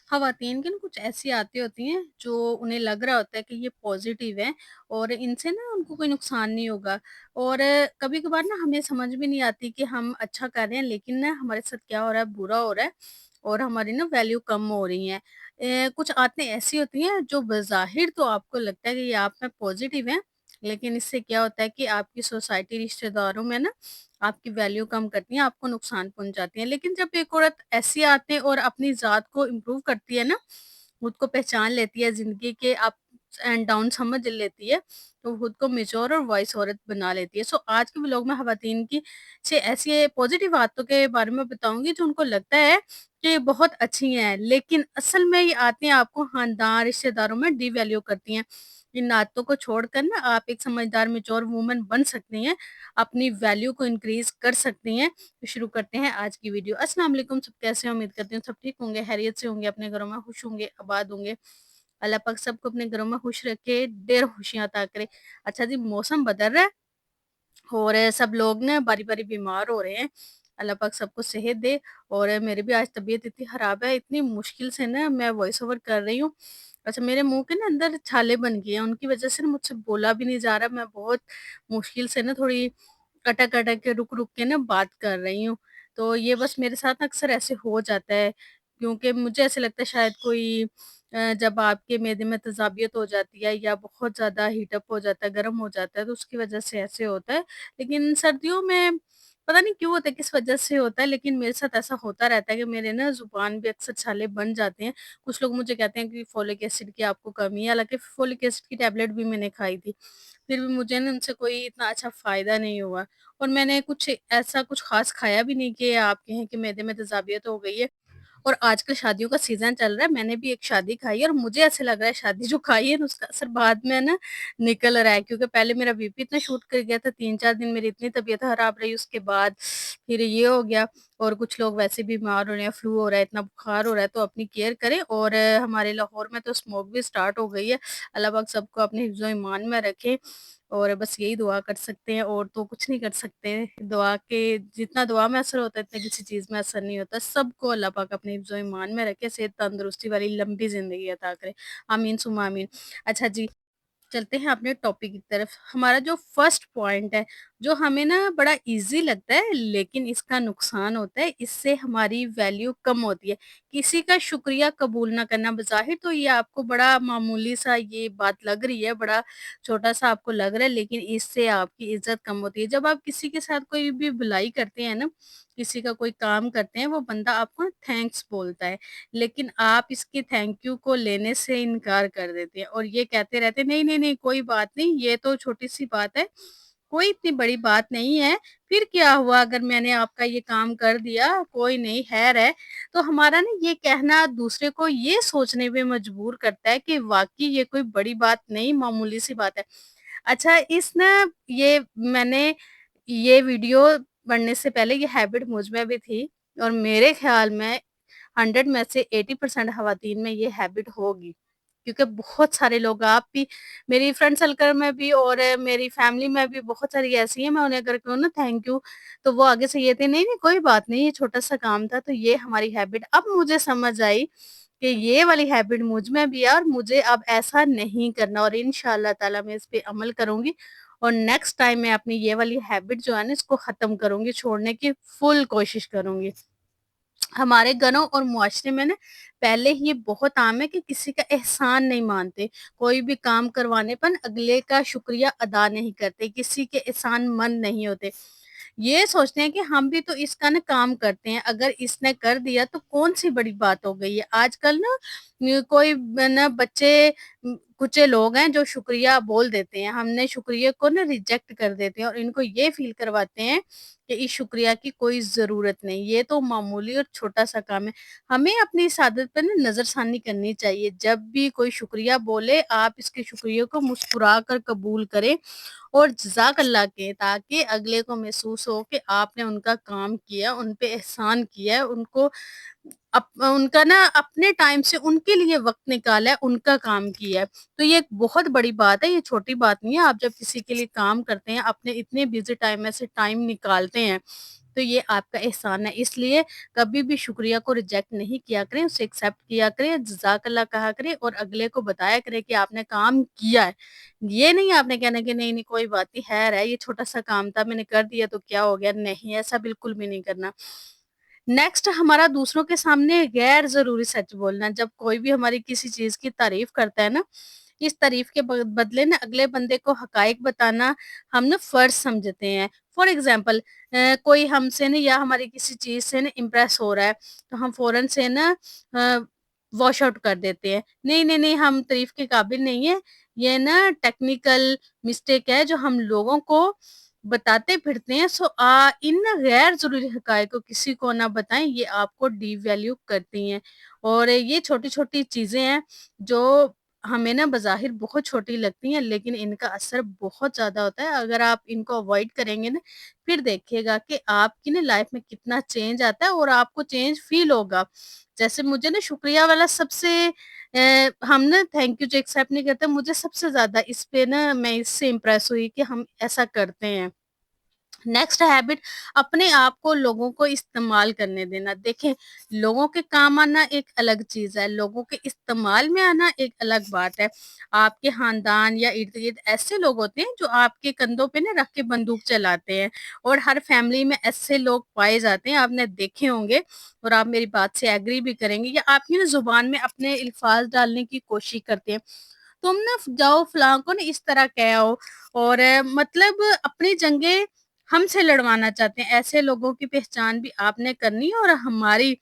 ख़वातीन की ना कुछ ऐसी आदतें होती हैं जो उन्हें लग रहा होता है कि ये पॉज़िटिव है और इनसे ना उनको कोई नुकसान नहीं होगा। और कभी-कभार ना हमें समझ में नहीं आती कि हम अच्छा कर रहे हैं लेकिन ना हमारे साथ क्या हो रहा है, बुरा हो रहा है और हमारी ना वैल्यू कम हो रही है। कुछ आदतें ऐसी होती हैं जो बज़ाहिर तो आपको लगता है कि ये आप में पॉज़िटिव हैं, लेकिन इससे क्या होता है कि आपकी सोसाइटी, रिश्तेदारों में ना आपकी वैल्यू कम करती हैं, आपको नुकसान पहुँचाती हैं। लेकिन जब एक औरत ऐसी आदतें और अपनी ज़ात को इम्प्रूव करती है ना, खुद को पहचान लेती है, ज़िंदगी के अप्स एंड डाउन समझ लेती है, तो खुद को मैच्योर और वॉइस औरत बना लेती है। सो आज के व्लॉग में ख़वातीन की 6 ऐसी पॉज़िटिव आदतों के बारे में बताऊँगी जो उनको लगता है कि ये बहुत अच्छी हैं, लेकिन असल में ये आदतें आपको ख़ानदान, रिश्तेदारों में डिवैल्यू करती हैं। इन आदतों को छोड़कर ना आप एक समझदार मैच्योर वुमन बन सकती हैं, अपनी वैल्यू को इंक्रीज़ कर सकती हैं। तो शुरू करते हैं आज की वीडियो। अस्सलाम वालेकुम, सब कैसे हैं? उम्मीद करती हूँ सब ठीक होंगे, खैरियत से होंगे, अपने घरों में खुश होंगे, आबाद होंगे। अल्लाह पाक सबको अपने घरों में खुश रखे, ढेर खुशियाँ अता करे। अच्छा जी, मौसम बदल रहा है और सब लोग ना बारी-बारी बीमार हो रहे हैं। अल्लाह पाक सबको सेहत दे और मेरी भी आज तबीयत इतनी ख़राब है, इतनी मुश्किल से ना मैं वॉइस ओवर कर रही हूँ। अच्छा, मेरे मुँह के ना अंदर छाले बन गए हैं, उनकी वज़ह से ना मुझसे बोला भी नहीं जा रहा। मैं बहुत मुश्किल से ना थोड़ी अटक-अटक के, रुक-रुक के ना बात कर रही हूँ। तो ये बस मेरे साथ अक्सर ऐसे हो जाता है, क्योंकि मुझे ऐसा लगता है शायद कोई जब आपके मैदे में तेज़ाबियत हो जाती है या बहुत ज़्यादा हीट अप हो जाता है, गर्म हो जाता है, तो उसकी वज़ह से ऐसे होता है। लेकिन सर्दियों में पता नहीं क्यों होता है, किस वज़ह से होता है, लेकिन मेरे साथ ऐसा होता रहता है कि मेरे ना ज़ुबान पे अक्सर छाले बन जाते हैं। कुछ लोग मुझे कहते हैं कि फ़ोलिक एसिड की आपको कमी है, हालाँकि फ़ोलिक एसिड की टैबलेट भी मैंने खाई थी। फिर भी मुझे ना उनसे कोई इतना अच्छा फ़ायदा नहीं हुआ और मैंने कुछ ऐसा कुछ ख़ास खाया भी नहीं कि आप कहें कि मैदे में तेज़ाबियत हो गई है। और आजकल शादियों का सीज़न चल रहा है, मैंने भी एक शादी खाई है और मुझे ऐसा लग रहा है शादी जो खाई है ना उसका असर बाद में ना निकल रहा है, क्योंकि पहले मेरा बीपी इतना शूट कर गया था, 3-4 दिन मेरी इतनी तबीयत खराब रही, उसके बाद फिर ये हो गया और कुछ लोग वैसे बीमार हो रहे हैं, फ्लू हो रहा है, इतना बुखार हो रहा है, तो अपनी केयर करें। और हमारे लाहौर में तो स्मोक भी स्टार्ट हो गई है। अल्लाह पाक सबको अपने हिफ्ज़-ओ-ईमान में रखे और बस यही दुआ कर सकते हैं और तो कुछ नहीं कर सकते। दुआ के जितना दुआ में असर होता है इतना किसी चीज़ में असर नहीं होता। सबको अल्लाह पाक अपने हिफ्ज़-ओ-ईमान में रखे, सेहत तंदुरुस्ती वाली लंबी ज़िंदगी अता करे। आमीन सुम्मा आमीन। अच्छा जी, चलते हैं अपने टॉपिक की तरफ। हमारा जो फर्स्ट पॉइंट है, जो हमें ना बड़ा ईज़ी लगता है लेकिन इसका नुकसान होता है, इससे हमारी वैल्यू कम होती है। किसी का शुक्रिया कबूल ना करना, बज़ाहिर तो ये आपको बड़ा मामूली सा ये बात लग रही है, बड़ा छोटा-सा आपको लग रहा है, लेकिन इससे आपकी इज़्ज़त कम होती है। जब आप किसी के साथ कोई भी भलाई करते हैं ना, किसी का कोई काम करते हैं, वो बंदा आपको थैंक्स बोलता है। लेकिन आप इसके थैंक यू को लेने से इनकार कर देते हैं और ये कहते रहते हैं, नहीं, नहीं, नहीं, कोई बात नहीं, ये तो छोटी-सी बात है, कोई इतनी बड़ी बात नहीं है, फिर क्या हुआ अगर मैंने आपका ये काम कर दिया, कोई नहीं, खैर है। तो हमारा ना ये कहना दूसरे को ये सोचने पे मजबूर करता है कि वाक़ई ये कोई बड़ी बात नहीं, मामूली-सी बात है। अच्छा, इस ना ये मैंने ये वीडियो पढ़ने से पहले ये हैबिट मुझ में भी थी और मेरे ख़्याल में 100 में से 80% ख़वातीन में ये हैबिट होगी। क्योंकि बहुत सारे लोग, आप भी, मेरी फ्रेंड सर्कल में भी और मेरी फैमिली में भी बहुत सारी ऐसी हैं, मैं उन्हें अगर कहूँ ना थैंक यू, तो वो आगे से ये थे, नहीं, नहीं, कोई बात नहीं, ये छोटा-सा काम था। तो ये हमारी हैबिट अब मुझे समझ आई कि ये वाली हैबिट मुझ में भी है और मुझे अब ऐसा नहीं करना और इंशाअल्लाह ताला मैं इस पे अमल करूँगी और नेक्स्ट टाइम मैं अपनी ये वाली हैबिट जो है ना इसको ख़त्म करूँगी, छोड़ने की फुल कोशिश करूँगी। हमारे घरों और मुआशरे में ना पहले ही ये बहुत आम है कि किसी का एहसान नहीं मानते, कोई भी काम करवाने पर अगले का शुक्रिया अदा नहीं करते, किसी के एहसान मंद नहीं होते। ये सोचते हैं कि हम भी तो इसका ना काम करते हैं, अगर इसने कर दिया तो कौन-सी बड़ी बात हो गई है। आजकल ना कोई ना बच्चे कुछ लोग हैं जो शुक्रिया बोल देते हैं, हमने शुक्रिया को ना रिजेक्ट कर देते हैं और इनको ये फ़ील करवाते हैं कि इस शुक्रिया की कोई ज़रूरत नहीं, ये तो मामूली और छोटा-सा काम है। हमें अपनी इस आदत पे ना नज़रसानी करनी चाहिए। जब भी कोई शुक्रिया बोले, आप इसके शुक्रिया को मुस्कुरा कर कबूल करें और जज़ाकल्लाह कहें, ताकि अगले को महसूस हो कि आपने उनका काम किया, उन पे एहसान किया है, उनको उनका ना अपने टाइम से उनके लिए वक़्त निकाला है, उनका काम किया है। तो ये एक बहुत बड़ी बात है, ये छोटी बात नहीं है। आप जब किसी के लिए काम करते हैं, अपने इतने बिज़ी टाइम में से टाइम निकालते हैं, तो ये आपका एहसान है। इसलिए कभी भी शुक्रिया को रिजेक्ट नहीं किया करें, उसे एक्सेप्ट किया करें, जज़ाकल्लाह कहा करें और अगले को बताया करें कि आपने काम किया है। ये नहीं आपने कहना कि नहीं, नहीं कोई बात नहीं, खैर है, ये छोटा-सा काम था, मैंने कर दिया तो क्या हो गया? नहीं, ऐसा बिल्कुल भी नहीं करना। नेक्स्ट हमारा दूसरों के सामने गैर ज़रूरी सच बोलना। जब कोई भी हमारी किसी चीज़ की तारीफ़ करता है ना, इस तारीफ़ के बदले ना अगले बंदे को हक़ाइक़ बताना हम ना फ़र्ज़ समझते हैं। फॉर एग्ज़ाम्पल कोई हमसे ना या हमारी किसी चीज़ से ना इम्प्रेस हो रहा है, तो हम फ़ौरन से ना अ, वॉश आउट कर देते हैं। नहीं, नहीं, नहीं, हम तारीफ़ के काबिल नहीं हैं। ये ना टेक्निकल मिस्टेक है जो हम लोगों को बताते फिरते हैं। सो इन गैर ज़रूरी हक़ाइक़ को किसी को ना बताएँ, ये आपको डिवैल्यू करती हैं। और ये छोटी-छोटी चीज़ें हैं जो हमें ना बज़ाहिर बहुत छोटी लगती हैं, लेकिन इनका असर बहुत ज़्यादा होता है। अगर आप इनको अवॉइड करेंगे ना, फिर देखिएगा कि आपकी ना लाइफ़ में कितना चेंज आता है और आपको चेंज फ़ील होगा। जैसे मुझे ना शुक्रिया वाला सबसे हम ना थैंक यू जो एक्सेप्ट नहीं करते, मुझे सबसे ज़्यादा इस पे ना मैं इससे इम्प्रेस हुई कि हम ऐसा करते हैं। नेक्स्ट हैबिट, अपने आप को लोगों को इस्तेमाल करने देना। देखें, लोगों के काम आना एक अलग चीज़ है, लोगों के इस्तेमाल में आना एक अलग बात है। आपके खानदान या इर्द-गिर्द ऐसे लोग होते हैं जो आपके कंधों पे ना रख के बंदूक चलाते हैं और हर फैमिली में ऐसे लोग पाए जाते हैं, आपने देखे होंगे और आप मेरी बात से एग्री भी करेंगे या आपकी ना ज़ुबान में अपने अल्फाज डालने की कोशिश करते हैं। तुम ना जाओ फलाँ को ना इस तरह कह आओ और मतलब अपनी जंगें हमसे लड़वाना चाहते हैं। ऐसे लोगों की पहचान भी आपने करनी है और हमारी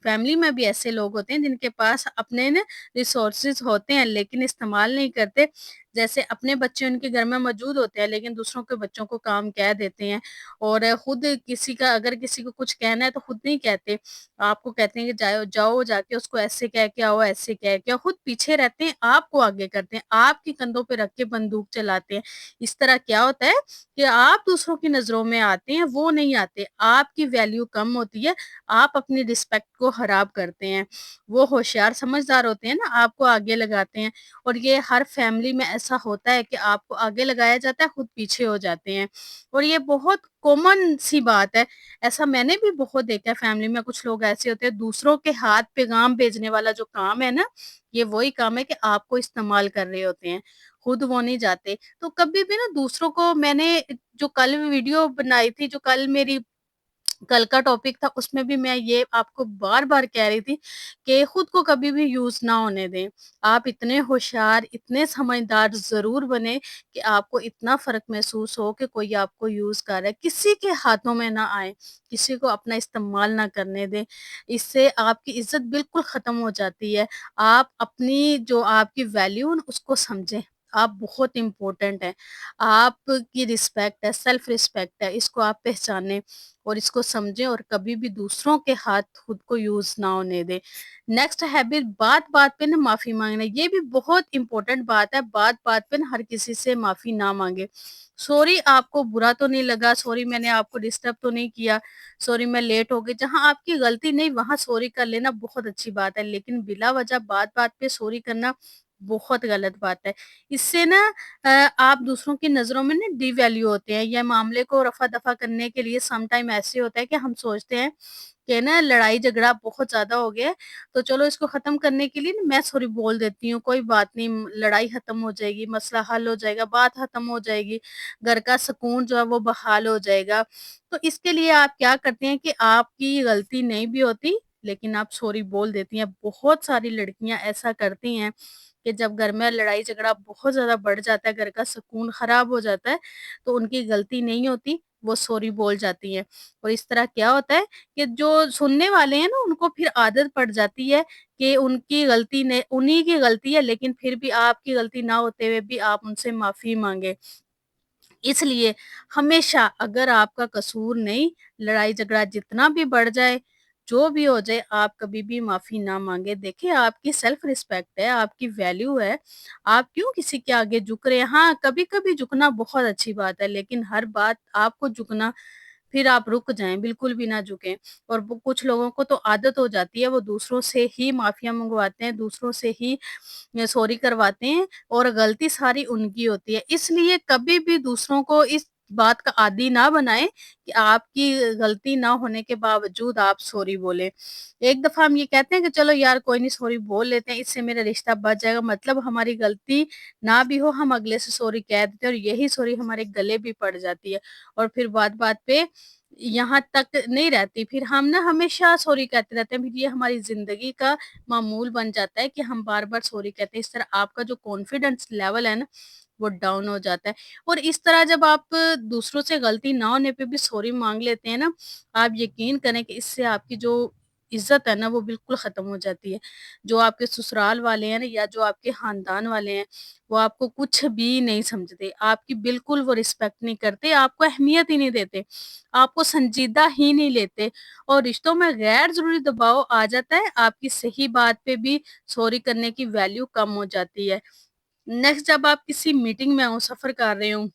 फैमिली में भी ऐसे लोग होते हैं जिनके पास अपने ना रिसोर्सेज़ होते हैं लेकिन इस्तेमाल नहीं करते। जैसे अपने बच्चे उनके घर में मौजूद होते हैं लेकिन दूसरों के बच्चों को काम कह देते हैं और खुद किसी का अगर किसी को कुछ कहना है तो खुद नहीं कहते। आपको कहते हैं कि जाओ जाओ जाके उसको ऐसे कह के आओ, ऐसे कह के आओ, खुद पीछे रहते हैं, आपको आगे करते हैं, आपके कंधों पे रख के बंदूक चलाते हैं। इस तरह क्या होता है कि आप दूसरों की नज़रों में आते हैं, वो नहीं आते, आपकी वैल्यू कम होती है, आप अपनी रिस्पेक्ट को खराब करते हैं। वो होशियार समझदार होते हैं ना, आपको आगे लगाते हैं और ये हर फैमिली में ऐसा होता है कि आपको आगे लगाया जाता है, खुद पीछे हो जाते हैं और ये बहुत कॉमन सी बात है। ऐसा मैंने भी बहुत देखा है फैमिली में कुछ लोग ऐसे होते हैं दूसरों के हाथ पैगाम भेजने वाला जो काम है ना, ये वही काम है कि आपको इस्तेमाल कर रहे होते हैं, खुद वो नहीं जाते। तो कभी भी ना दूसरों को मैंने जो कल वीडियो बनाई थी, जो कल का टॉपिक था उसमें भी मैं ये आपको बार-बार कह रही थी कि खुद को कभी भी यूज़ ना होने दें। आप इतने होशियार, इतने समझदार ज़रूर बनें कि आपको इतना फ़र्क महसूस हो कि कोई आपको यूज़ कर रहा है। किसी के हाथों में ना आएँ, किसी को अपना इस्तेमाल ना करने दें। इससे आपकी इज़्ज़त बिल्कुल ख़त्म हो जाती है। आप अपनी जो आपकी वैल्यू है ना उसको समझें। आप बहुत इम्पोर्टेंट हैं। आपकी रिस्पेक्ट है, सेल्फ रिस्पेक्ट है, इसको आप पहचानें। और इसको समझें और कभी भी दूसरों के हाथ खुद को यूज़ ना होने दें। नेक्स्ट हैबिट, बात-बात पे ना माफ़ी माँगना, ये भी बहुत इम्पोर्टेंट बात है, बात-बात पे ना हर किसी से माफ़ी ना माँगे। सॉरी आपको बुरा तो नहीं लगा, सॉरी मैंने आपको डिस्टर्ब तो नहीं किया, सॉरी मैं लेट हो गई, जहाँ आपकी गलती नहीं वहाँ सॉरी कर लेना बहुत अच्छी बात है, लेकिन बिला वजह बात-बात पे सॉरी करना बहुत गलत बात है। इससे ना आप दूसरों की नज़रों में ना डिवैल्यू होते हैं या मामले को रफ़ा-दफ़ा करने के लिए सम टाइम ऐसे होता है कि हम सोचते हैं कि ना लड़ाई-झगड़ा बहुत ज़्यादा हो गया है, तो चलो इसको ख़त्म करने के लिए ना मैं सॉरी बोल देती हूँ, कोई बात नहीं लड़ाई ख़त्म हो जाएगी, मसला हल हो जाएगा, बात ख़त्म हो जाएगी, घर का सुकून जो है वो बहाल हो जाएगा। तो इसके लिए आप क्या करते हैं कि आपकी गलती नहीं भी होती, लेकिन आप सॉरी बोल देती हैं। बहुत सारी लड़कियाँ ऐसा करती हैं कि जब घर में लड़ाई-झगड़ा बहुत ज़्यादा बढ़ जाता है, घर का सुकून खराब हो जाता है, तो उनकी गलती नहीं होती, वो सॉरी बोल जाती हैं। और इस तरह क्या होता है कि जो सुनने वाले हैं ना, उनको फिर आदत पड़ जाती है कि उनकी गलती ने उन्हीं की गलती है, लेकिन फिर भी आपकी गलती ना होते हुए भी आप उनसे माफ़ी माँगे। इसलिए हमेशा अगर आपका कसूर नहीं, लड़ाई-झगड़ा जितना भी बढ़ जाए, जो भी हो जाए, आप कभी भी माफ़ी ना माँगे। देखिए, आपकी सेल्फ रिस्पेक्ट है, आपकी वैल्यू है, आप क्यों किसी के आगे झुक रहे हैं? हाँ, कभी-कभी झुकना बहुत अच्छी बात है, लेकिन हर बात आपको झुकना फिर आप रुक जाएँ, बिल्कुल भी ना झुकें। और वो कुछ लोगों को तो आदत हो जाती है, वो दूसरों से ही माफ़िया मँगवाते हैं, दूसरों से ही सॉरी करवाते हैं और गलती सारी उनकी होती है। इसलिए कभी भी दूसरों को इस बात का आदी ना बनाएँ कि आपकी गलती ना होने के बावजूद आप सॉरी बोलें। एक दफ़ा हम ये कहते हैं कि चलो यार कोई नहीं सॉरी बोल लेते हैं, इससे मेरा रिश्ता बच जाएगा, मतलब हमारी गलती ना भी हो हम अगले से सॉरी कह देते हैं और यही सॉरी हमारे गले भी पड़ जाती है और फिर बात-बात पे यहाँ तक नहीं रहती, फिर हम ना हमेशा सॉरी कहते रहते हैं, फिर ये हमारी ज़िंदगी का मामूल बन जाता है कि हम बार-बार सॉरी कहते हैं। इस तरह आपका जो कॉन्फिडेंस लेवल है ना, वो डाउन हो जाता है और इस तरह जब आप दूसरों से गलती ना होने पे भी सॉरी माँग लेते हैं ना, आप यकीन करें कि इससे आपकी जो इज़्ज़त है ना, वो बिल्कुल ख़त्म हो जाती है। जो आपके ससुराल वाले हैं ना या जो आपके ख़ानदान वाले हैं, वो आपको कुछ भी नहीं समझते, आपकी बिल्कुल वो रिस्पेक्ट नहीं करते, आपको अहमियत ही नहीं देते, आपको संजीदा ही नहीं लेते और रिश्तों में गैर ज़रूरी दबाव आ जाता है, आपकी सही बात पे भी सॉरी करने की वैल्यू कम हो जाती है। नेक्स्ट जब आप किसी मीटिंग में हो, सफ़र कर रहे हो,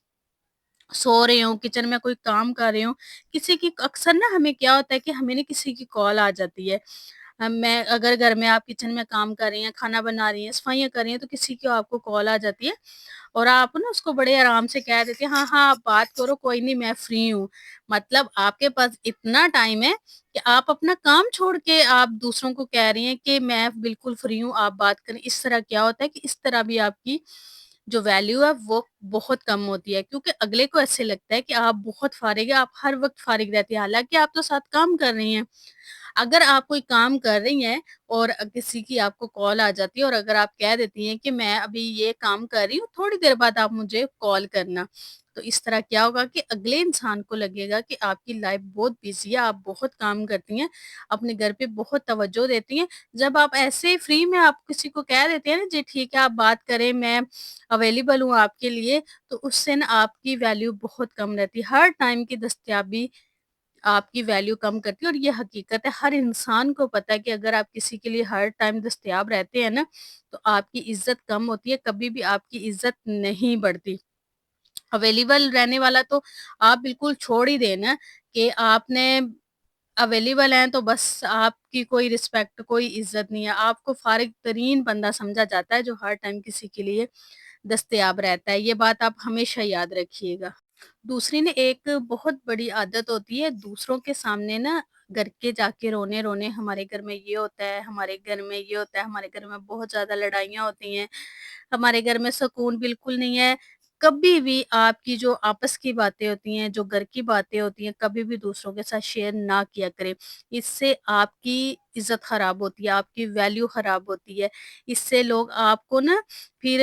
सो रहे हो, किचन में कोई काम कर रहे हो, किसी की अक्सर ना हमें क्या होता है कि हमें ना किसी की कॉल आ जाती है। मैं अगर घर में आप किचन में काम कर रही हैं, खाना बना रही हैं, सफाइयाँ कर रही हैं, तो किसी की आपको कॉल आ जाती है और आप ना उसको बड़े आराम से कह देते हैं, "हाँ, हाँ, आप बात करो, कोई नहीं मैं फ्री हूँ।" मतलब आपके पास इतना टाइम है कि आप अपना काम छोड़ के आप दूसरों को कह रही हैं कि मैं बिल्कुल फ्री हूँ, आप बात करें। इस तरह क्या होता है कि इस तरह भी आपकी जो वैल्यू है वो बहुत कम होती है क्योंकि अगले को ऐसे लगता है कि आप बहुत फ़ारिग हैं, आप हर वक़्त फ़ारिग रहती हैं, हालाँकि आप तो साथ काम कर रही हैं। अगर आप कोई काम कर रही हैं और किसी की आपको कॉल आ जाती है और अगर आप कह देती हैं कि मैं अभी ये काम कर रही हूँ, थोड़ी देर बाद आप मुझे कॉल करना। तो इस तरह क्या होगा कि अगले इंसान को लगेगा कि आपकी लाइफ बहुत बिज़ी है, आप बहुत काम करती हैं, अपने घर पे बहुत तवज्जो देती हैं। जब आप ऐसे फ्री में आप किसी को कह देते हैं ना, जी ठीक है आप बात करें, मैं अवेलेबल हूँ आपके लिए, तो उससे ना आपकी वैल्यू बहुत कम रहती है। हर टाइम की दस्तयाबी आपकी वैल्यू कम करती है और ये हकीकत है, हर इंसान को पता है कि अगर आप किसी के लिए हर टाइम दस्तयाब रहते हैं ना, तो आपकी इज़्ज़त कम होती है, कभी भी आपकी इज़्ज़त नहीं बढ़ती। अवेलेबल रहने वाला तो आप बिल्कुल छोड़ ही दें ना कि आपने अवेलेबल हैं तो बस आपकी कोई रिस्पेक्ट, कोई इज़्ज़त नहीं है। आपको फ़ारिग तरीन बंदा समझा जाता है जो हर टाइम किसी के लिए दस्तयाब रहता है। ये बात आप हमेशा याद रखिएगा। दूसरी ना एक बहुत बड़ी आदत होती है दूसरों के सामने ना घर के जाके रोने-रोने हमारे घर में ये होता है, हमारे घर में ये होता है, हमारे घर में बहुत ज़्यादा लड़ाइयाँ होती हैं, हमारे घर में सुकून बिल्कुल नहीं है। कभी भी आपकी जो आपस की बातें होती हैं, जो घर की बातें होती हैं, कभी भी दूसरों के साथ शेयर ना किया करें। इससे आपकी इज़्ज़त खराब होती है, आपकी वैल्यू खराब होती है। इससे लोग आपको ना फिर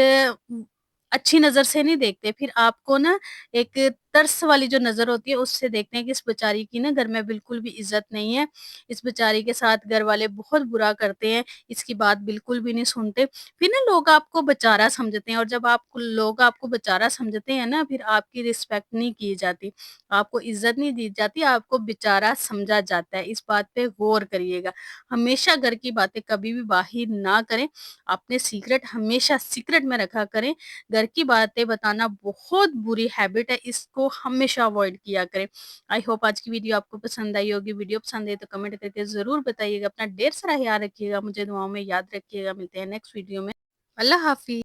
अच्छी नज़र से नहीं देखते, फिर आपको ना एक तर्स वाली जो नज़र होती है उससे देखते हैं कि इस बेचारी की ना घर में बिल्कुल भी इज़्ज़त नहीं है। इस बेचारी के साथ घर वाले बहुत बुरा करते हैं, इसकी बात बिल्कुल भी नहीं सुनते। फिर ना लोग आपको बेचारा समझते हैं और जब आप लोग आपको बेचारा समझते हैं ना फिर आपकी रिस्पेक्ट नहीं की जाती, आपको इज़्ज़त नहीं दी जाती, आपको बेचारा समझा जाता है। इस बात पे गौर करिएगा। हमेशा घर की बातें कभी भी बाहिर ना करें, अपने सीक्रेट हमेशा सीक्रेट में रखा करें। घर की बातें बताना बहुत बुरी हैबिट है, इसको हमेशा अवॉइड किया करें। आई होप आज की वीडियो आपको पसंद आई होगी। वीडियो पसंद आई तो कमेंट करके ज़रूर बताइएगा। अपना ढेर सारा ख्याल रखिएगा, मुझे दुआओं में याद रखिएगा। मिलते हैं नेक्स्ट वीडियो में। अल्लाह हाफ़िज़।